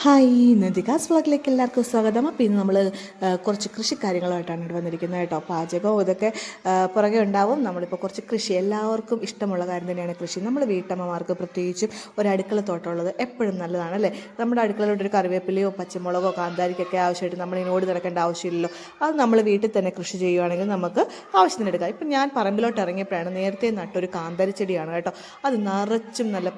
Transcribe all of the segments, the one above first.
Hi, നദികാസ് വ്ളോഗിലേക്ക് എല്ലാവർക്കും സ്വാഗതം. അപ്പോൾ ഇന്ന് നമ്മൾ കുറച്ച് കൃഷി കാര്യങ്ങളുമായിട്ടാണ് ഇവിടെ വന്നിരിക്കുന്നത് കേട്ടോ. പാചകവും ഇതൊക്കെ പുറകെ ഉണ്ടാവും. നമ്മളിപ്പോൾ കുറച്ച് കൃഷി, എല്ലാവർക്കും ഇഷ്ടമുള്ള കാര്യം തന്നെയാണ് കൃഷി. നമ്മൾ വീട്ടമ്മമാർക്ക് പ്രത്യേകിച്ചും ഒരു അടുക്കള തോട്ടമുള്ളത് എപ്പോഴും നല്ലതാണ് അല്ലേ. നമ്മുടെ അടുക്കളയിലോട്ട് ഒരു കറിവേപ്പിലയോ പച്ചമുളകോ കാന്താരിക്കൊക്കെ ആവശ്യമായിട്ട് നമ്മൾ ഇതിനോട് നടക്കേണ്ട ആവശ്യമില്ലല്ലോ. അത് നമ്മൾ വീട്ടിൽ തന്നെ കൃഷി ചെയ്യുകയാണെങ്കിൽ നമുക്ക് ആവശ്യത്തിന് എടുക്കാം. ഇപ്പം ഞാൻ പറമ്പിലോട്ട് ഇറങ്ങിയപ്പോഴാണ് നേരത്തെ നട്ടൊരു കാന്താരി ചെടിയാണ് കേട്ടോ. അത് നിറച്ചും നല്ല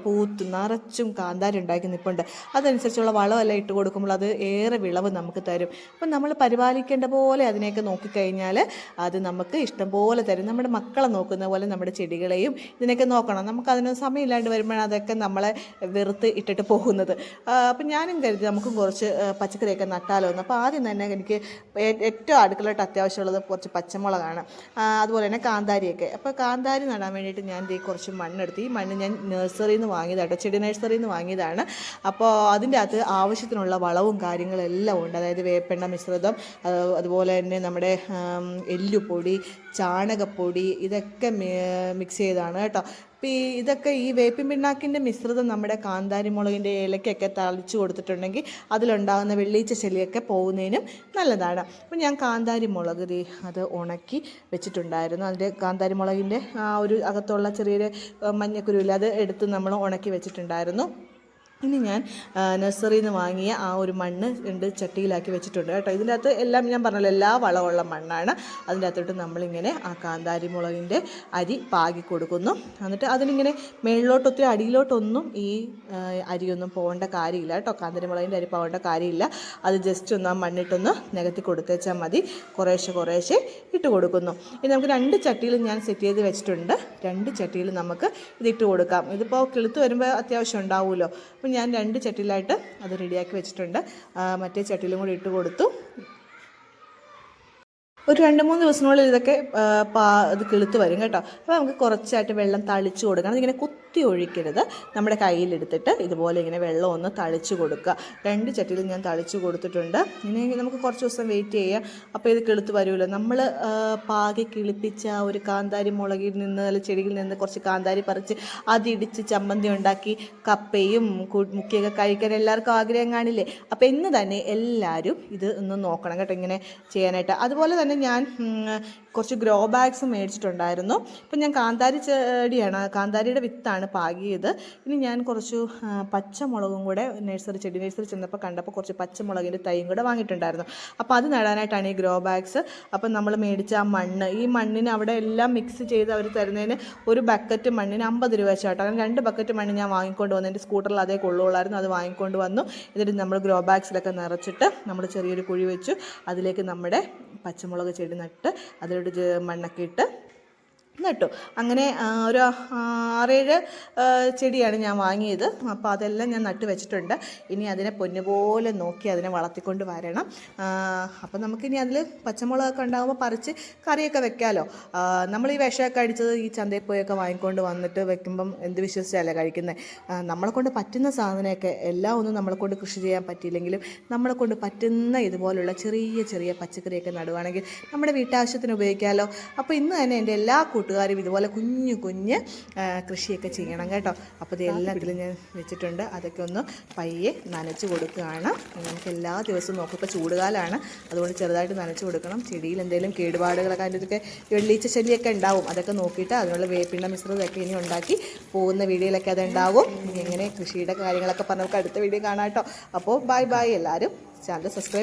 നിറച്ചും കാന്താരി ഉണ്ടാക്കി നിൽപ്പുണ്ട്. അതനുസരിച്ചുള്ള വളമെല്ലാം ഇട്ട് കൊടുക്കുമ്പോൾ അത് ഏറെ വിളവ് നമുക്ക് തരും. അപ്പം നമ്മൾ പരിപാലിക്കേണ്ട പോലെ അതിനെയൊക്കെ നോക്കിക്കഴിഞ്ഞാൽ അത് നമുക്ക് ഇഷ്ടം പോലെ തരും. നമ്മുടെ മക്കളെ നോക്കുന്ന പോലെ നമ്മുടെ ചെടികളെയും ഇതിനൊക്കെ നോക്കണം. നമുക്കതിന് സമയമില്ലാണ്ട് വരുമ്പോഴാണ് അതൊക്കെ നമ്മളെ വെറുത്ത് ഇട്ടിട്ട് പോകുന്നത്. അപ്പം ഞാനും കരുതി നമുക്കും കുറച്ച് പച്ചക്കറിയൊക്കെ നട്ടാലോ എന്ന്. അപ്പോൾ ആദ്യം തന്നെ എനിക്ക് ഏറ്റവും അടുക്കളയായിട്ട് അത്യാവശ്യമുള്ളത് കുറച്ച് പച്ചമുളകാണ്, അതുപോലെ തന്നെ കാന്താരിയൊക്കെ. അപ്പോൾ കാന്താരി നടാൻ വേണ്ടിയിട്ട് ഞാൻ കുറച്ച് മണ്ണെടുത്ത്, ഈ മണ്ണ് ഞാൻ നഴ്സറിയിൽ നിന്ന് വാങ്ങിയതാട്ടോ, ചെടി നഴ്സറിയിൽ നിന്ന് വാങ്ങിയതാണ്. അപ്പോൾ അതിൻ്റെ അകത്ത് ആവശ്യത്തിനുള്ള വളവും കാര്യങ്ങളെല്ലാം ഉണ്ട്. അതായത് വേപ്പെണ്ണ മിശ്രിതം, അതുപോലെ തന്നെ നമ്മുടെ എല്ലുപൊടി, ചാണകപ്പൊടി, ഇതൊക്കെ മിക്സ് ചെയ്താണ് കേട്ടോ. അപ്പോൾ ഇതൊക്കെ ഈ വേപ്പിൻ പിണ്ണാക്കിൻ്റെ മിശ്രിതം നമ്മുടെ കാന്താരി മുളകിൻ്റെ ഇലയ്ക്കൊക്കെ തളിച്ച് കൊടുത്തിട്ടുണ്ടെങ്കിൽ അതിലുണ്ടാകുന്ന വെള്ളീച്ച ചെളിയൊക്കെ പോകുന്നതിനും നല്ലതാണ്. അപ്പോൾ ഞാൻ കാന്താരി മുളക് അത് ഉണക്കി വെച്ചിട്ടുണ്ടായിരുന്നു. അതിൻ്റെ കാന്താരി മുളകിൻ്റെ ഒരു അകത്തുള്ള ചെറിയൊരു മഞ്ഞക്കുരുവില്ല, അത് എടുത്ത് നമ്മൾ ഉണക്കി വെച്ചിട്ടുണ്ടായിരുന്നു. ഇനി ഞാൻ നഴ്സറിയിൽ നിന്ന് വാങ്ങിയ ആ ഒരു മണ്ണ് ചട്ടിയിലാക്കി വെച്ചിട്ടുണ്ട് കേട്ടോ. ഇതിൻ്റെ അകത്ത് എല്ലാം ഞാൻ പറഞ്ഞല്ലോ, എല്ലാ വളമുള്ള മണ്ണാണ്. അതിൻ്റെ അകത്തോട്ട് നമ്മളിങ്ങനെ ആ കാന്താരി മുളകിൻ്റെ അരി പാകി കൊടുക്കുന്നു. എന്നിട്ട് അതിനിങ്ങനെ മേളിലോട്ടൊത്തിരി അടിയിലോട്ടൊന്നും ഈ അരിയൊന്നും പോകേണ്ട കാര്യമില്ല കേട്ടോ. കാന്താരി മുളകിൻ്റെ അരി പോകേണ്ട കാര്യമില്ല. അത് ജസ്റ്റ് ഒന്ന് ആ മണ്ണിട്ടൊന്ന് നികത്തി കൊടുത്തേച്ചാൽ മതി. കുറേശ്ശെ ഇട്ട് കൊടുക്കുന്നു. ഇനി നമുക്ക് 2 ചട്ടിയിൽ ഞാൻ സെറ്റ് ചെയ്ത് വെച്ചിട്ടുണ്ട്. 2 ചട്ടിയിൽ നമുക്ക് ഇതിട്ട് കൊടുക്കാം. ഇതിപ്പോൾ കിളുത്ത് വരുമ്പോൾ അത്യാവശ്യം ഉണ്ടാവുമല്ലോ. അപ്പം ഞാൻ 2 ചട്ടിയിലായിട്ട് അത് റെഡിയാക്കി വെച്ചിട്ടുണ്ട്. മറ്റേ ചട്ടിയിലും കൂടി ഇട്ട് കൊടുത്തു. ഒരു 2-3 ദിവസത്തിനുള്ളിൽ ഇതൊക്കെ ഇത് കിളുത്ത് വരും കേട്ടോ. അപ്പോൾ നമുക്ക് കുറച്ചായിട്ട് വെള്ളം തളിച്ച് കൊടുക്കണം. ഇതിങ്ങനെ കുത്തി ഒഴിക്കരുത്. നമ്മുടെ കയ്യിലെടുത്തിട്ട് ഇതുപോലെ ഇങ്ങനെ വെള്ളം ഒന്ന് തളിച്ച് കൊടുക്കുക. 2 ചട്ടിയിൽ ഞാൻ തളിച്ച് കൊടുത്തിട്ടുണ്ട്. ഇനി നമുക്ക് കുറച്ച് ദിവസം വെയിറ്റ് ചെയ്യാം. അപ്പോൾ ഇത് കിളുത്ത് വരുമല്ലോ. നമ്മൾ പാകി കിളിപ്പിച്ച ഒരു കാന്താരി മുളകിൽ നിന്ന്, അല്ല ചെടിയിൽ നിന്ന് കുറച്ച് കാന്താരി പറിച്ച് അതിടിച്ച് ചമ്മന്തി ഉണ്ടാക്കി കപ്പയും മുക്കിയൊക്കെ കഴിക്കാൻ എല്ലാവർക്കും ആഗ്രഹം കാണില്ലേ. അപ്പോൾ ഇന്ന് തന്നെ എല്ലാവരും ഇത് ഒന്ന് നോക്കണം കേട്ടോ, ഇങ്ങനെ ചെയ്യാനായിട്ട്. അതുപോലെ തന്നെ ഞാൻ കുറച്ച് ഗ്രോ ബാഗ്സ് മേടിച്ചിട്ടുണ്ടായിരുന്നു. ഇപ്പം ഞാൻ കാന്താരി ചെടിയാണ്, കാന്താരിയുടെ വിത്താണ് പാകിയത്. ഇനി ഞാൻ കുറച്ച് പച്ചമുളകും കൂടെ ചെടി നഴ്സറി ചെന്നപ്പോൾ കണ്ടപ്പോൾ കുറച്ച് പച്ചമുളകിൻ്റെ തൈയും കൂടെ വാങ്ങിയിട്ടുണ്ടായിരുന്നു. അപ്പോൾ അത് നടാനായിട്ടാണ് ഈ ഗ്രോ ബാഗ്സ്. അപ്പം നമ്മൾ മേടിച്ച ആ മണ്ണ്, ഈ മണ്ണിന് അവിടെ എല്ലാം മിക്സ് ചെയ്ത് അവർ തരുന്നതിന് ഒരു ബക്കറ്റ് മണ്ണിന് 50 രൂപ വെച്ചാട്ടോ. അങ്ങനെ 2 ബക്കറ്റ് മണ്ണ് ഞാൻ വാങ്ങിക്കൊണ്ട് വന്നു. എൻ്റെ സ്കൂട്ടറിൽ അതേ കൊള്ളുള്ളായിരുന്നു, അത് വാങ്ങിക്കൊണ്ട് വന്നു. എന്നിട്ട് നമ്മൾ ഗ്രോ ബാഗ്സിലൊക്കെ നിറച്ചിട്ട് നമ്മൾ ചെറിയൊരു കുഴി വെച്ചു. അതിലേക്ക് നമ്മുടെ പച്ചമുളക് ചെടി നട്ട് അതിലോട്ട് മണ്ണൊക്കെ ഇട്ട് നട്ടു. അങ്ങനെ ഒരു 6-7 ചെടിയാണ് ഞാൻ വാങ്ങിയത്. അപ്പോൾ അതെല്ലാം ഞാൻ നട്ട് വെച്ചിട്ടുണ്ട്. ഇനി അതിനെ പൊന്നുപോലെ നോക്കി അതിനെ വളർത്തിക്കൊണ്ട് വരണം. അപ്പോൾ നമുക്കിനി അതിൽ പച്ചമുളകൊക്കെ ഉണ്ടാകുമ്പോൾ പറിച്ച് കറിയൊക്കെ വെക്കാമല്ലോ. നമ്മൾ ഈ വിഷമൊക്കെ അടിച്ചത് ഈ ചന്തയിൽ പോയൊക്കെ വാങ്ങിക്കൊണ്ട് വന്നിട്ട് വെക്കുമ്പം എന്ത് വിശ്വസിച്ചല്ല കഴിക്കുന്നത്. നമ്മളെ കൊണ്ട് പറ്റുന്ന സാധനമൊക്കെ, എല്ലാം ഒന്നും നമ്മളെ കൊണ്ട് കൃഷി ചെയ്യാൻ പറ്റിയില്ലെങ്കിലും നമ്മളെ കൊണ്ട് പറ്റുന്ന ഇതുപോലുള്ള ചെറിയ പച്ചക്കറിയൊക്കെ നടുവാണെങ്കിൽ നമ്മുടെ വീട്ടാവശ്യത്തിന് ഉപയോഗിക്കാമല്ലോ. അപ്പോൾ ഇന്ന് തന്നെ എൻ്റെ എല്ലാ കൂട്ടുകാരും ഇതുപോലെ കുഞ്ഞ് കൃഷിയൊക്കെ ചെയ്യണം കേട്ടോ. അപ്പോൾ ഇത് എല്ലാത്തിലും ഞാൻ വെച്ചിട്ടുണ്ട്. അതൊക്കെ ഒന്ന് പയ്യെ നനച്ച് കൊടുക്കുകയാണ്. നമുക്ക് എല്ലാ ദിവസവും നോക്കും, ഇപ്പോൾ ചൂടുകാലമാണ്, അതുകൊണ്ട് ചെറുതായിട്ട് നനച്ച് കൊടുക്കണം. ചെടിയിൽ എന്തെങ്കിലും കേടുപാടുകളൊക്കെ അതിൻ്റെ ഇതൊക്കെ വെള്ളീച്ച ശല്യമൊക്കെ ഉണ്ടാവും. അതൊക്കെ നോക്കിയിട്ട് അതിനുള്ള വേപ്പിണ്ണ മിശ്രിതമൊക്കെ ഇനി ഉണ്ടാക്കി പോകുന്ന വീഡിയോയിലൊക്കെ അതുണ്ടാവും. ഇനി എങ്ങനെ കൃഷിയുടെ കാര്യങ്ങളൊക്കെ പറഞ്ഞ് നമുക്ക് അടുത്ത വീഡിയോ കാണാം കേട്ടോ. അപ്പോൾ ബൈ എല്ലാവരും ചാനൽ സബ്സ്ക്രൈബ്